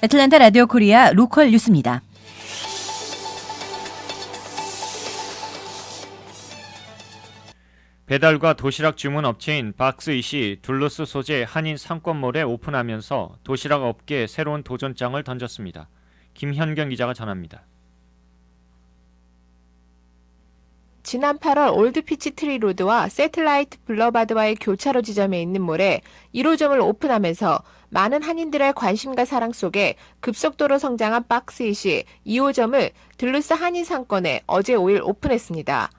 애틀랜타 라디오 코리아 로컬 뉴스입니다. 배달과 도시락 주문 업체인 박스잇이 둘루스 소재 한인 상권몰에 오픈하면서 도시락 업계에 새로운 도전장을 던졌습니다. 김현경 기자가 전합니다. 지난 8월 올드 피치트리 로드와 세틀라이트 블러바드와의 교차로 지점에 있는 몰에 1호점을 오픈하면서 많은 한인들의 관심과 사랑 속에 급속도로 성장한 박스잇이 2호점을 둘루스 한인 상권에 어제 5일 오픈했습니다.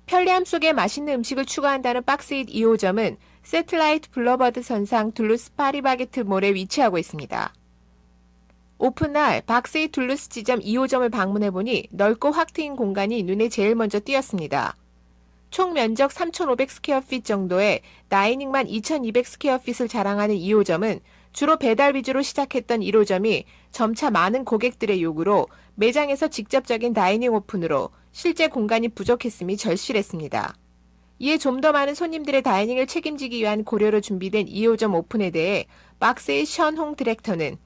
편리함 속에 맛있는 음식을 추가한다는 박스잇 2호점은 세틀라이트 블러바드 선상 둘루스 파리바게트 몰에 위치하고 있습니다. 오픈날 박스잇 둘루스 지점 2호점을 방문해보니 넓고 확 트인 공간이 눈에 제일 먼저 띄었습니다. 총 면적 3,500 스퀘어핏 정도의 다이닝만 2,200 스퀘어핏을 자랑하는 2호점은 주로 배달 위주로 시작했던 1호점이 점차 많은 고객들의 요구로 매장에서 직접적인 다이닝 오픈으로 실제 공간이 부족했음이 절실했습니다. 이에 좀 더 많은 손님들의 다이닝을 책임지기 위한 고려로 준비된 2호점 오픈에 대해 박스잇 션홍 디렉터는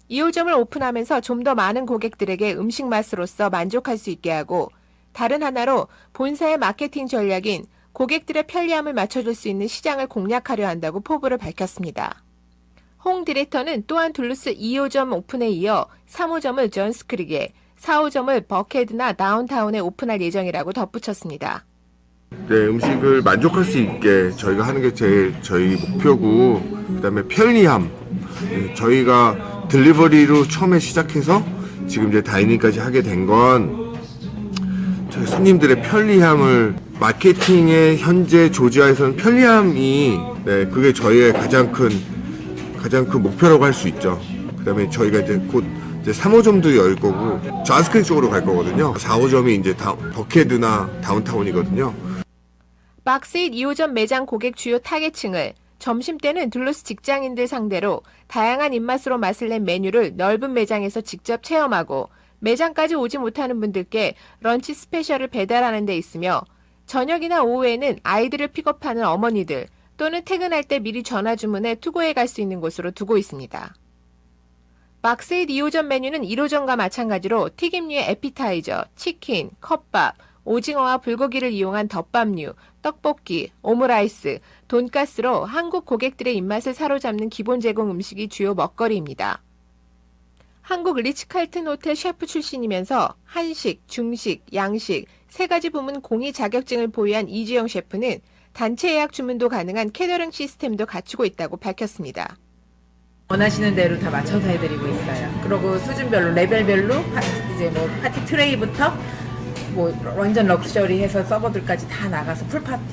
2호점을 오픈하면서 좀 더 많은 고객들에게 음식 맛으로서 만족할 수 있게 하고 다른 하나로 본사의 마케팅 전략인 고객들의 편리함을 맞춰줄 수 있는 시장을 공략하려 한다고 포부를 밝혔습니다. 홍 디렉터는 또한 둘루스 2호점 오픈에 이어 3호점을 존스크릭에 4호점을 버케드나 다운타운에 오픈할 예정이라고 덧붙였습니다. 네, 음식을 만족할 수 있게 저희가 하는 게 제일 저희 목표고 그다음에 편리함. 네, 저희가 딜리버리로 처음에 시작해서 지금 이제 다이닝까지 하게 된 건 저희 손님들의 편리함을 마케팅의 현재 조지아에서는 편리함이 네, 그게 저희의 가장 큰 목표라고 할 수 있죠. 그다음에 저희가 이제 곧 이제 3호점도 열 거고 존스크릭 쪽으로 갈 거거든요. 4호점이 이제 버케드나 다운타운이거든요. 박스잇 2호점 매장 고객 주요 타겟층을 점심때는 둘루스 직장인들 상대로 다양한 입맛으로 맛을 낸 메뉴를 넓은 매장에서 직접 체험하고 매장까지 오지 못하는 분들께 런치 스페셜을 배달하는 데 있으며 저녁이나 오후에는 아이들을 픽업하는 어머니들 또는 퇴근할 때 미리 전화 주문해 투고해 갈 수 있는 곳으로 두고 있습니다. 박스잇 2호점 메뉴는 1호점과 마찬가지로 튀김류의 에피타이저, 치킨, 컵밥, 오징어와 불고기를 이용한 덮밥류, 떡볶이, 오므라이스, 돈가스로 한국 고객들의 입맛을 사로잡는 기본 제공 음식이 주요 먹거리입니다. 한국 리츠칼튼 호텔 셰프 출신이면서 한식, 중식, 양식 3가지 부문 공이 자격증을 보유한 이주영 셰프는 단체 예약 주문도 가능한 캐터링 시스템도 갖추고 있다고 밝혔습니다. 원하시는 대로 다 맞춰서 해드리고 있어요. 그리고 수준별로, 레벨별로 파티 트레이부터 완전 럭셔리해서 서버들까지 다 나가서 풀파티.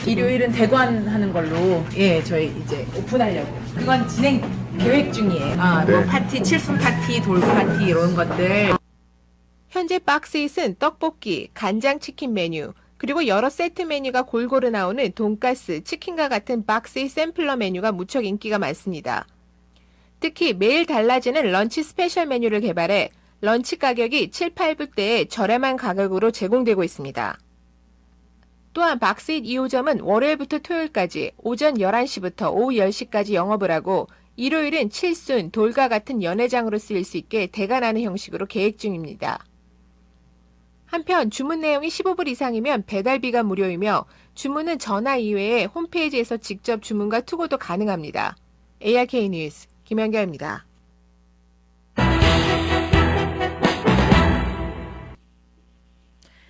일요일은 대관하는 걸로 저희 이제 오픈하려고. 그건 진행 계획 중이에요. 네. 파티, 칠순 파티, 돌 파티 이런 것들. 현재 박스잇은 떡볶이, 간장치킨 메뉴, 그리고 여러 세트 메뉴가 골고루 나오는 돈가스, 치킨과 같은 박스잇 샘플러 메뉴가 무척 인기가 많습니다. 특히 매일 달라지는 런치 스페셜 메뉴를 개발해 런치 가격이 7, 8불대의 저렴한 가격으로 제공되고 있습니다. 또한 박스잇 2호점은 월요일부터 토요일까지 오전 11시부터 오후 10시까지 영업을 하고 일요일은 칠순, 돌과 같은 연회장으로 쓰일 수 있게 대관하는 형식으로 계획 중입니다. 한편 주문 내용이 15불 이상이면 배달비가 무료이며 주문은 전화 이외에 홈페이지에서 직접 주문과 투고도 가능합니다. ARK 뉴스 김연결입니다.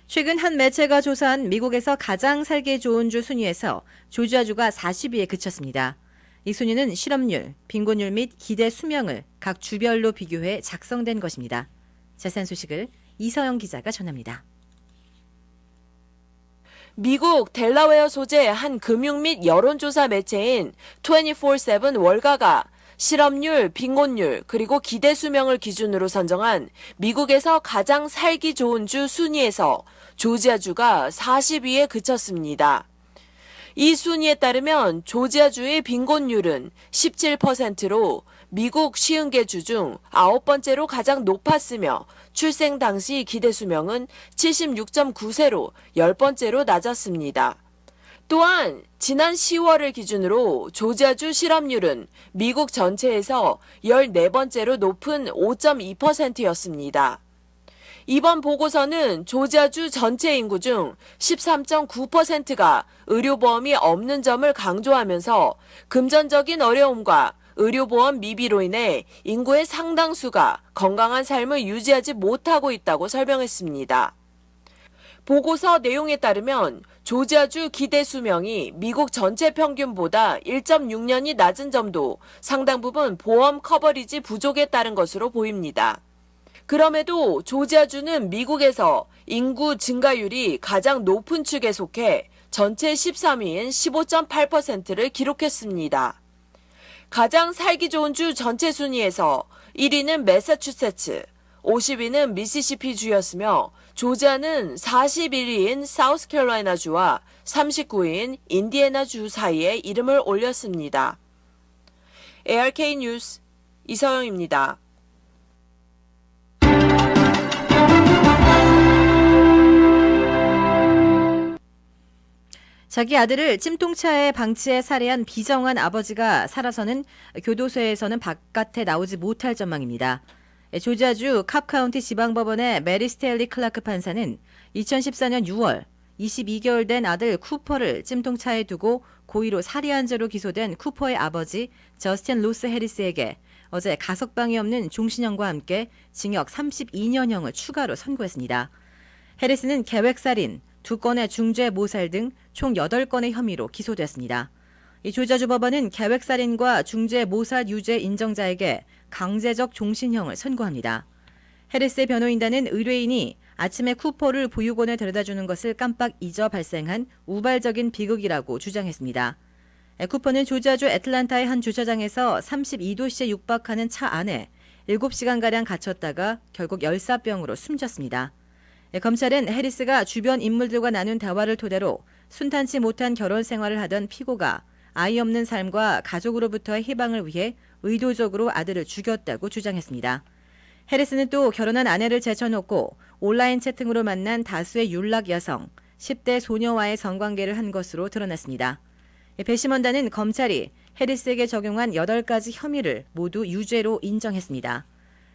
최근 한 매체가 조사한 미국에서 가장 살기 좋은 주 순위에서 조지아주가 40위에 그쳤습니다. 이 순위는 실업률, 빈곤율 및 기대 수명을 각 주별로 비교해 작성된 것입니다. 자세한 소식을 이서영 기자가 전합니다. 미국 델라웨어 소재 한 금융 및 여론조사 매체인 24/7 월가가 실업률, 빈곤율, 그리고 기대 수명을 기준으로 선정한 미국에서 가장 살기 좋은 주 순위에서 조지아주가 40위에 그쳤습니다. 이 순위에 따르면 조지아주의 빈곤율은 17%로 미국 50개 주 중 9번째로 가장 높았으며 출생 당시 기대 수명은 76.9세로 10번째로 낮았습니다. 또한 지난 10월을 기준으로 조지아주 실업률은 미국 전체에서 14번째로 높은 5.2%였습니다. 이번 보고서는 조지아주 전체 인구 중 13.9%가 의료보험이 없는 점을 강조하면서 금전적인 어려움과 의료보험 미비로 인해 인구의 상당수가 건강한 삶을 유지하지 못하고 있다고 설명했습니다. 보고서 내용에 따르면 조지아주 기대 수명이 미국 전체 평균보다 1.6년이 낮은 점도 상당 부분 보험 커버리지 부족에 따른 것으로 보입니다. 그럼에도 조지아주는 미국에서 인구 증가율이 가장 높은 축에 속해 전체 13위인 15.8%를 기록했습니다. 가장 살기 좋은 주 전체 순위에서 1위는 매사추세츠, 50위는 미시시피주였으며 조지아는 41위인 사우스캐롤라이나주와 39위인 인디애나주 사이에 이름을 올렸습니다. ARK 뉴스 이서영입니다. 자기 아들을 찜통차에 방치해 살해한 비정한 아버지가 살아서는 교도소에서는 바깥에 나오지 못할 전망입니다. 조지아주 캅카운티 지방법원의 메리 스테일리 클라크 판사는 2014년 6월 22개월 된 아들 쿠퍼를 찜통차에 두고 고의로 살해한 죄로 기소된 쿠퍼의 아버지 저스틴 로스 해리스에게 어제 가석방이 없는 종신형과 함께 징역 32년형을 추가로 선고했습니다. 해리스는 계획살인, 2건의 중죄 모살 등 총 8건의 혐의로 기소됐습니다. 이 조지아주 법원은 계획살인과 중죄 모살 유죄 인정자에게 강제적 종신형을 선고합니다. 해리스의 변호인단은 의뢰인이 아침에 쿠퍼를 보육원에 데려다주는 것을 깜빡 잊어 발생한 우발적인 비극이라고 주장했습니다. 쿠퍼는 조지아주 애틀란타의 한 주차장에서 32도씨에 육박하는 차 안에 7시간가량 갇혔다가 결국 열사병으로 숨졌습니다. 검찰은 해리스가 주변 인물들과 나눈 대화를 토대로 순탄치 못한 결혼 생활을 하던 피고가 아이 없는 삶과 가족으로부터의 희망을 위해 의도적으로 아들을 죽였다고 주장했습니다. 해리스는 또 결혼한 아내를 제쳐놓고 온라인 채팅으로 만난 다수의 윤락 여성, 10대 소녀와의 성관계를 한 것으로 드러났습니다. 배심원단은 검찰이 해리스에게 적용한 8가지 혐의를 모두 유죄로 인정했습니다.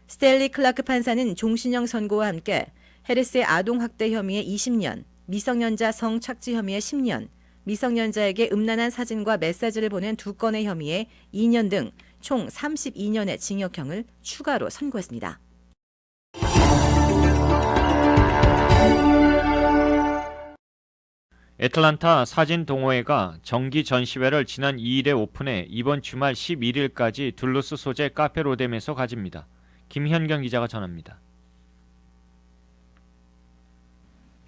스텔리 클라크 판사는 종신형 선고와 함께 해리스의 아동학대 혐의에 20년, 미성년자 성착취 혐의에 10년, 미성년자에게 음란한 사진과 메시지를 보낸 2건의 혐의에 2년 등 총 32년의 징역형을 추가로 선고했습니다. 애틀란타 사진동호회가 정기 전시회를 지난 2일에 오픈해 이번 주말 11일까지 둘루스 소재 카페 로뎀에서 가집니다. 김현경 기자가 전합니다.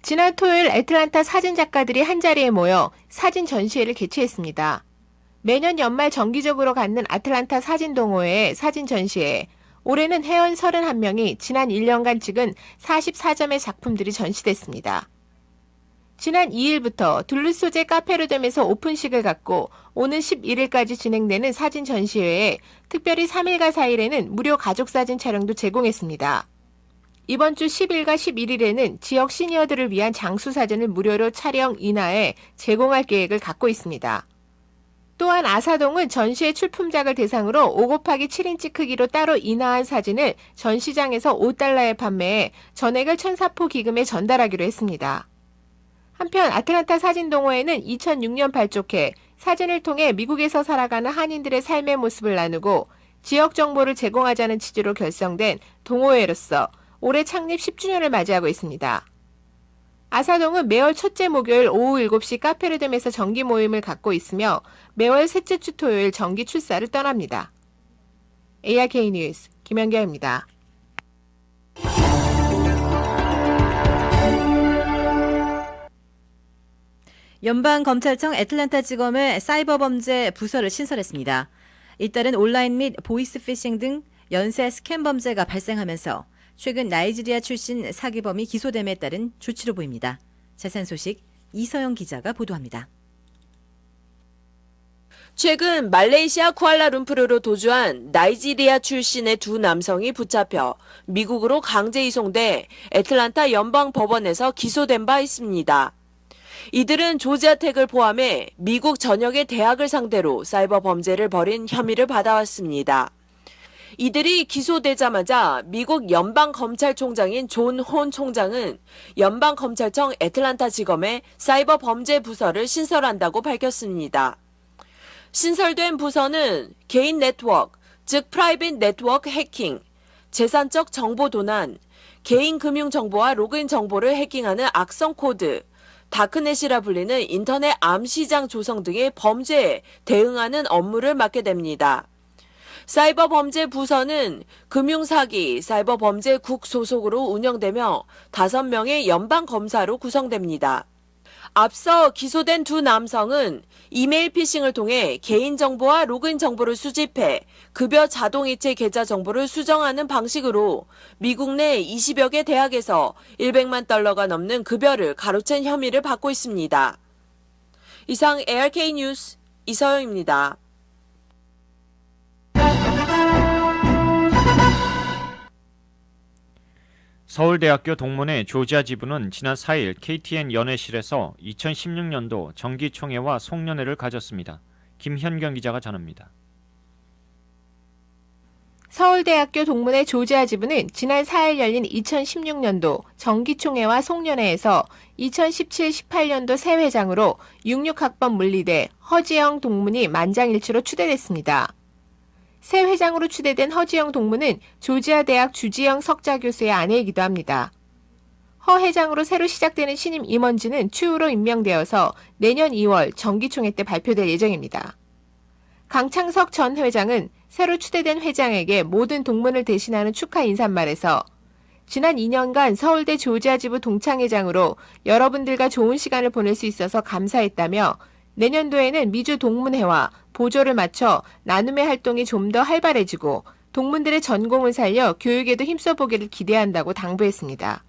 지난 토요일 애틀란타 사진작가들이 한자리에 모여 사진 전시회를 개최했습니다. 매년 연말 정기적으로 갖는 아틀란타 사진동호회의 사진 전시회. 올해는 회원 31명이 지난 1년간 찍은 44점의 작품들이 전시됐습니다. 지난 2일부터 둘루스 소재 카페 로뎀에서 오픈식을 갖고 오는 11일까지 진행되는 사진 전시회에 특별히 3일과 4일에는 무료 가족사진 촬영도 제공했습니다. 이번 주 10일과 11일에는 지역 시니어들을 위한 장수사진을 무료로 촬영 인하해 제공할 계획을 갖고 있습니다. 또한 아사동은 전시회 출품작을 대상으로 5×7인치 크기로 따로 인화한 사진을 전시장에서 $5에 판매해 전액을 천사포 기금에 전달하기로 했습니다. 한편 아틀란타 사진동호회는 2006년 발족해 사진을 통해 미국에서 살아가는 한인들의 삶의 모습을 나누고 지역 정보를 제공하자는 취지로 결성된 동호회로서 올해 창립 10주년을 맞이하고 있습니다. 아사동은 매월 첫째 목요일 오후 7시 카페 로뎀에서 정기 모임을 갖고 있으며 매월 셋째 주 토요일 정기 출사를 떠납니다. ARK 뉴스 김연경입니다. 연방검찰청 애틀란타지검의 사이버범죄 부서를 신설했습니다. 이따른 온라인 및 보이스피싱 등 연쇄 스캠 범죄가 발생하면서 최근 나이지리아 출신 사기범이 기소됨에 따른 조치로 보입니다. 자세한 소식 이서영 기자가 보도합니다. 최근 말레이시아 쿠알라룸푸르로 도주한 나이지리아 출신의 2 남성이 붙잡혀 미국으로 강제 이송돼 애틀란타 연방법원에서 기소된 바 있습니다. 이들은 조지아텍을 포함해 미국 전역의 대학을 상대로 사이버 범죄를 벌인 혐의를 받아왔습니다. 이들이 기소되자마자 미국 연방검찰총장인 존 혼 총장은 연방검찰청 애틀란타 지검에 사이버 범죄 부서를 신설한다고 밝혔습니다. 신설된 부서는 개인 네트워크, 즉 프라이빗 네트워크 해킹, 재산적 정보 도난, 개인 금융 정보와 로그인 정보를 해킹하는 악성 코드, 다크넷이라 불리는 인터넷 암시장 조성 등의 범죄에 대응하는 업무를 맡게 됩니다. 사이버 범죄 부서는 금융사기, 사이버 범죄국 소속으로 운영되며 5명의 연방 검사로 구성됩니다. 앞서 기소된 두 남성은 이메일 피싱을 통해 개인정보와 로그인 정보를 수집해 급여 자동이체 계좌 정보를 수정하는 방식으로 미국 내 20여 개 대학에서 100만 달러가 넘는 급여를 가로챈 혐의를 받고 있습니다. 이상 ARK 뉴스 이서영입니다. 서울대학교 동문회 조지아 지부는 지난 4일 KTN 연회실에서 2016년도 정기총회와 송년회를 가졌습니다. 김현경 기자가 전합니다. 서울대학교 동문회 조지아 지부는 지난 4일 열린 2016년도 정기총회와 송년회에서 2017-18년도 새 회장으로 66학번 물리대 허지영 동문이 만장일치로 추대됐습니다. 새 회장으로 추대된 허지영 동무는 조지아 대학 주지영 석좌 교수의 아내이기도 합니다. 허 회장으로 새로 시작되는 신임 임원진은 추후로 임명되어서 내년 2월 정기총회 때 발표될 예정입니다. 강창석 전 회장은 새로 추대된 회장에게 모든 동문을 대신하는 축하 인사말에서 지난 2년간 서울대 조지아 지부 동창회장으로 여러분들과 좋은 시간을 보낼 수 있어서 감사했다며 내년도에는 미주 동문회와 보조를 맞춰 나눔의 활동이 좀 더 활발해지고 동문들의 전공을 살려 교육에도 힘써보기를 기대한다고 당부했습니다.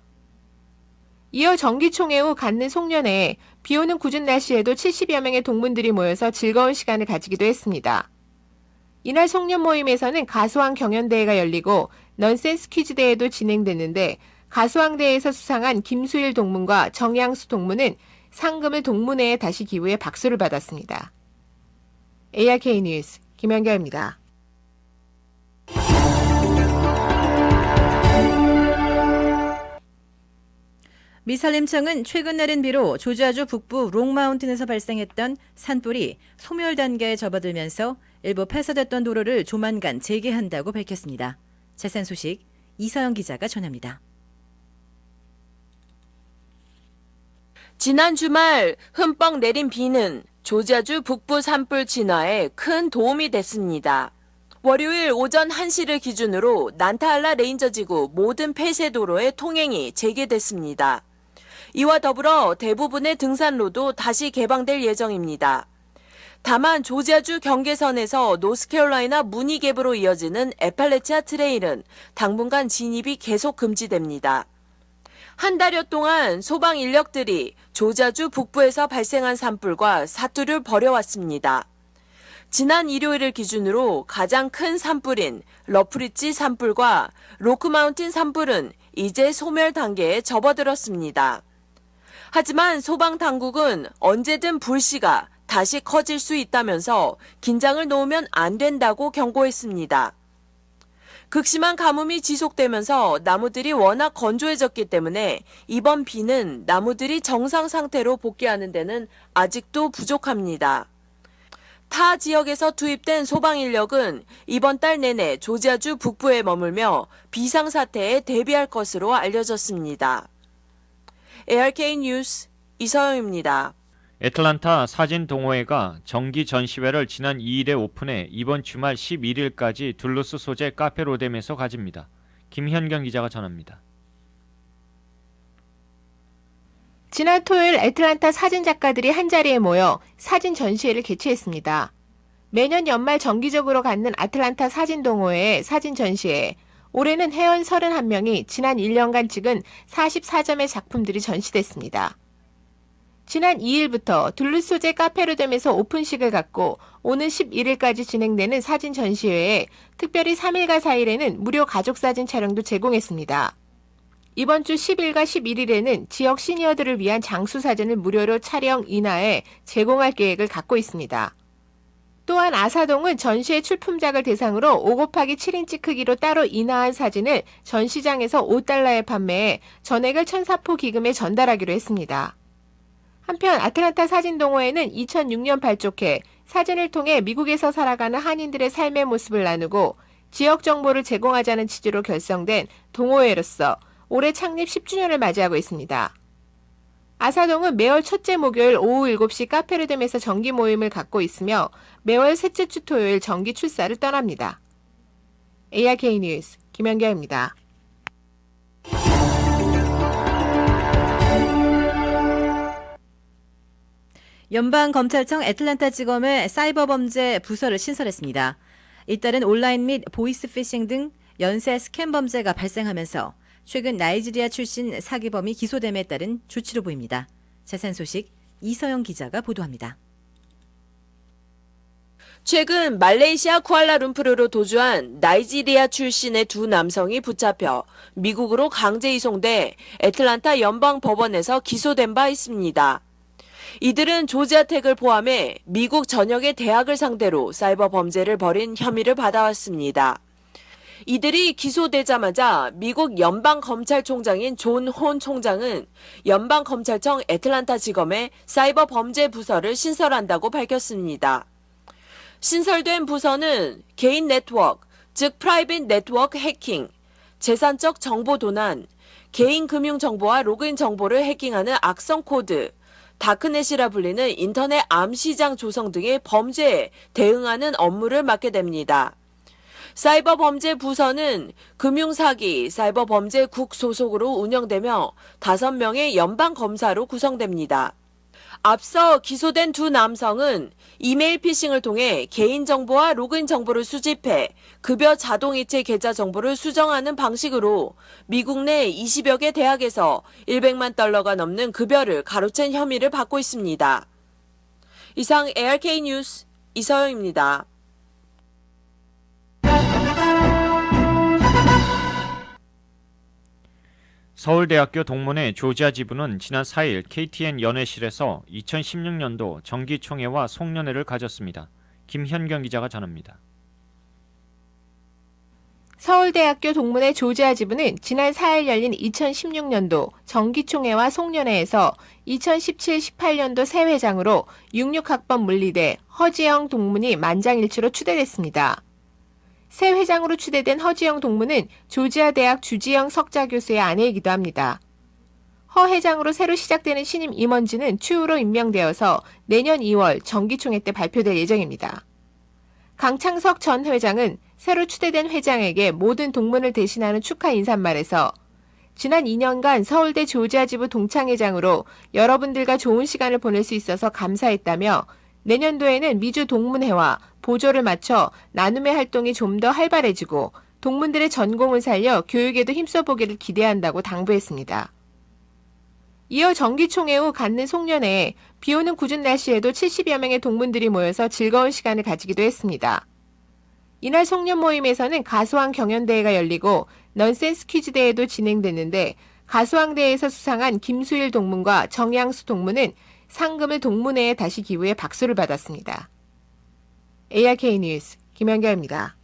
이어 정기총회 후 갖는 송년회에 비오는 궂은 날씨에도 70여 명의 동문들이 모여서 즐거운 시간을 가지기도 했습니다. 이날 송년 모임에서는 가수왕 경연대회가 열리고 넌센스 퀴즈 대회도 진행됐는데 가수왕대회에서 수상한 김수일 동문과 정양수 동문은 상금을 동문회에 다시 기부해 박수를 받았습니다. ARK 뉴스 김현결입니다. 미산림청은 최근 내린 비로 조지아주 북부 록마운틴에서 발생했던 산불이 소멸 단계에 접어들면서 일부 폐쇄됐던 도로를 조만간 재개한다고 밝혔습니다. 자세한 소식 이서영 기자가 전합니다. 지난 주말 흠뻑 내린 비는 조지아주 북부 산불 진화에 큰 도움이 됐습니다. 월요일 오전 1시를 기준으로 난타할라 레인저지구 모든 폐쇄도로의 통행이 재개됐습니다. 이와 더불어 대부분의 등산로도 다시 개방될 예정입니다. 다만 조지아주 경계선에서 노스캐롤라이나 무니갭으로 이어지는 에팔레치아 트레일은 당분간 진입이 계속 금지됩니다. 한 달여 동안 소방 인력들이 조지아주 북부에서 발생한 산불과 사투를 벌여왔습니다. 지난 일요일을 기준으로 가장 큰 산불인 러프리치 산불과 로크마운틴 산불은 이제 소멸 단계에 접어들었습니다. 하지만 소방당국은 언제든 불씨가 다시 커질 수 있다면서 긴장을 놓으면 안 된다고 경고했습니다. 극심한 가뭄이 지속되면서 나무들이 워낙 건조해졌기 때문에 이번 비는 나무들이 정상 상태로 복귀하는 데는 아직도 부족합니다. 타 지역에서 투입된 소방 인력은 이번 달 내내 조지아주 북부에 머물며 비상사태에 대비할 것으로 알려졌습니다. ARK 뉴스 이서영입니다. 애틀란타 사진동호회가 정기 전시회를 지난 2일에 오픈해 이번 주말 11일까지 둘루스 소재 카페 로뎀에서 가집니다. 김현경 기자가 전합니다. 지난 토요일 애틀란타 사진작가들이 한자리에 모여 사진 전시회를 개최했습니다. 매년 연말 정기적으로 갖는 아틀란타 사진동호회의 사진 전시회. 올해는 회원 31명이 지난 1년간 찍은 44점의 작품들이 전시됐습니다. 지난 2일부터 둘루스 소재 카페 로뎀에서 오픈식을 갖고 오는 11일까지 진행되는 사진 전시회에 특별히 3일과 4일에는 무료 가족사진 촬영도 제공했습니다. 이번 주 10일과 11일에는 지역 시니어들을 위한 장수 사진을 무료로 촬영 인하해 제공할 계획을 갖고 있습니다. 또한 아사동은 전시의 출품작을 대상으로 5×7인치 크기로 따로 인화한 사진을 전시장에서 $5에 판매해 전액을 천사포 기금에 전달하기로 했습니다. 한편 아틀란타 사진동호회는 2006년 발족해 사진을 통해 미국에서 살아가는 한인들의 삶의 모습을 나누고 지역 정보를 제공하자는 취지로 결성된 동호회로서 올해 창립 10주년을 맞이하고 있습니다. 아사동은 매월 첫째 목요일 오후 7시 카페르뎀에서 정기 모임을 갖고 있으며 매월 셋째 주 토요일 정기 출사를 떠납니다. ARK 뉴스 김연경입니다. 연방검찰청 애틀랜타지검의 사이버범죄 부서를 신설했습니다. 이따른 온라인 및 보이스피싱 등 연쇄 스캠 범죄가 발생하면서 최근 나이지리아 출신 사기범이 기소됨에 따른 조치로 보입니다. 자세한 소식 이서영 기자가 보도합니다. 최근 말레이시아 쿠알라룸푸르로 도주한 나이지리아 출신의 두 남성이 붙잡혀 미국으로 강제 이송돼 애틀란타 연방법원에서 기소된 바 있습니다. 이들은 조지아텍을 포함해 미국 전역의 대학을 상대로 사이버 범죄를 벌인 혐의를 받아왔습니다. 이들이 기소되자마자 미국 연방검찰총장인 존 혼 총장은 연방검찰청 애틀란타 지검에 사이버 범죄 부서를 신설한다고 밝혔습니다. 신설된 부서는 개인 네트워크, 즉 프라이빗 네트워크 해킹, 재산적 정보 도난, 개인 금융 정보와 로그인 정보를 해킹하는 악성 코드, 다크넷이라 불리는 인터넷 암시장 조성 등의 범죄에 대응하는 업무를 맡게 됩니다. 사이버 범죄 부서는 금융사기, 사이버 범죄국 소속으로 운영되며 5명의 연방검사로 구성됩니다. 앞서 기소된 두 남성은 이메일 피싱을 통해 개인정보와 로그인 정보를 수집해 급여 자동이체 계좌 정보를 수정하는 방식으로 미국 내 20여 개 대학에서 $100만 넘는 급여를 가로챈 혐의를 받고 있습니다. 이상 ARK 뉴스 이서영입니다. 서울대학교 동문회 조지아 지부는 지난 4일 KTN 연회실에서 2016년도 정기총회와 송년회를 가졌습니다. 김현경 기자가 전합니다. 서울대학교 동문회 조지아 지부는 지난 4일 열린 2016년도 정기총회와 송년회에서 2017-18년도 새 회장으로 66학번 물리대 허지영 동문이 만장일치로 추대됐습니다. 새 회장으로 추대된 허지영 동무는 조지아 대학 주지영 석좌 교수의 아내이기도 합니다. 허 회장으로 새로 시작되는 신임 임원진은 추후로 임명되어서 내년 2월 정기총회 때 발표될 예정입니다. 강창석 전 회장은 새로 추대된 회장에게 모든 동문을 대신하는 축하 인사말에서 지난 2년간 서울대 조지아 지부 동창회장으로 여러분들과 좋은 시간을 보낼 수 있어서 감사했다며 내년도에는 미주 동문회와 보조를 맞춰 나눔의 활동이 좀 더 활발해지고 동문들의 전공을 살려 교육에도 힘써보기를 기대한다고 당부했습니다. 이어 정기총회 후 갖는 송년회에 비오는 궂은 날씨에도 70여 명의 동문들이 모여서 즐거운 시간을 가지기도 했습니다. 이날 송년 모임에서는 가수왕 경연대회가 열리고 넌센스 퀴즈 대회도 진행됐는데 가수왕대회에서 수상한 김수일 동문과 정양수 동문은 상금을 동문회에 다시 기부해 박수를 받았습니다. ARK 뉴스 김연경입니다.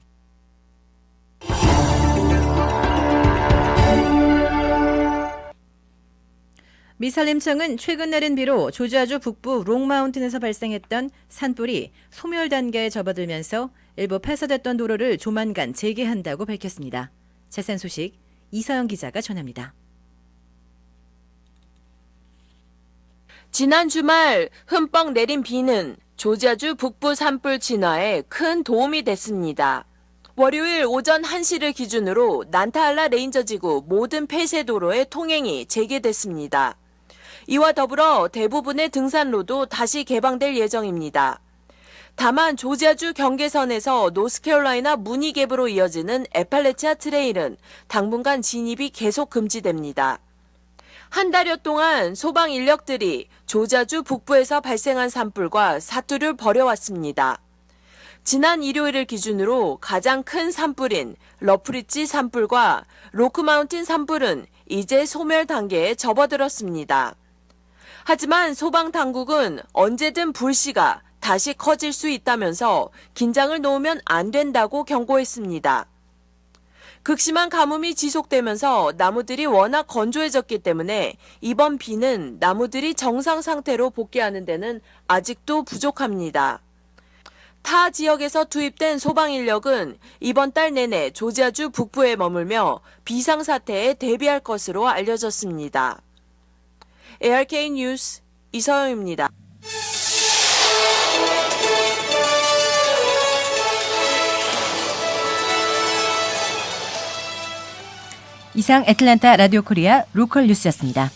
미산림청은 최근 내린 비로 조지아주 북부 록마운틴에서 발생했던 산불이 소멸 단계에 접어들면서 일부 폐쇄됐던 도로를 조만간 재개한다고 밝혔습니다. 자세한 소식 이서영 기자가 전합니다. 지난 주말 흠뻑 내린 비는 조지아주 북부 산불 진화에 큰 도움이 됐습니다. 월요일 오전 1시를 기준으로 난타할라 레인저 지구 모든 폐쇄 도로의 통행이 재개됐습니다. 이와 더불어 대부분의 등산로도 다시 개방될 예정입니다. 다만 조지아주 경계선에서 노스캐롤라이나 무니갭으로 이어지는 에팔레치아 트레일은 당분간 진입이 계속 금지됩니다. 한 달여 동안 소방 인력들이 조지아주 북부에서 발생한 산불과 사투를 벌여왔습니다. 지난 일요일을 기준으로 가장 큰 산불인 러프리지 산불과 로크마운틴 산불은 이제 소멸 단계에 접어들었습니다. 하지만 소방 당국은 언제든 불씨가 다시 커질 수 있다면서 긴장을 놓으면 안 된다고 경고했습니다. 극심한 가뭄이 지속되면서 나무들이 워낙 건조해졌기 때문에 이번 비는 나무들이 정상 상태로 복귀하는 데는 아직도 부족합니다. 타 지역에서 투입된 소방 인력은 이번 달 내내 조지아주 북부에 머물며 비상사태에 대비할 것으로 알려졌습니다. ARK 뉴스 이서영입니다. 이상 애틀랜타 라디오 코리아 로컬 뉴스였습니다.